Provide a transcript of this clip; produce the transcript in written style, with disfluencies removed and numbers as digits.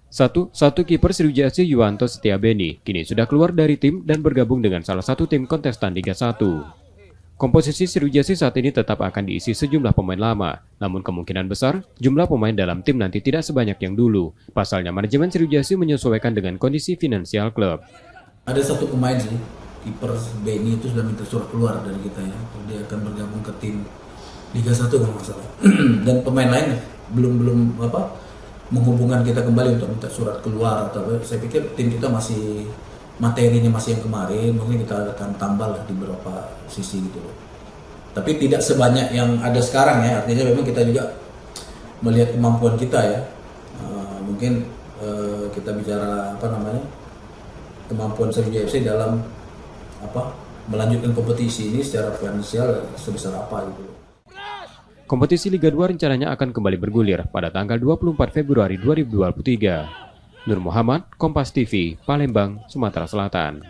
Satu kiper Sriwijaya FC Yuwanto Setiabeni kini sudah keluar dari tim dan bergabung dengan salah satu tim kontestan Liga 1. Komposisi Sriwijaya FC saat ini tetap akan diisi sejumlah pemain lama, namun kemungkinan besar jumlah pemain dalam tim nanti tidak sebanyak yang dulu. Pasalnya manajemen Sriwijaya FC menyesuaikan dengan kondisi finansial klub. Ada satu pemain sih, kiper Beni itu sudah minta surat keluar dari kita ya. Dia akan bergabung ke tim Liga 1 kalau nggak salah. Dan pemain lain belum menghubungkan kita kembali untuk minta surat keluar atau apa. Saya pikir tim kita masih materinya masih yang kemarin, mungkin kita akan tambah lah di beberapa sisi gitu loh. Tapi tidak sebanyak yang ada sekarang ya. Artinya memang kita juga melihat kemampuan kita ya. Mungkin kita bicara kemampuan Sriwijaya FC dalam melanjutkan kompetisi ini secara finansial sebesar apa gitu. Kompetisi Liga 2 rencananya akan kembali bergulir pada tanggal 24 Februari 2023. Nur Muhammad, Kompas TV, Palembang, Sumatera Selatan.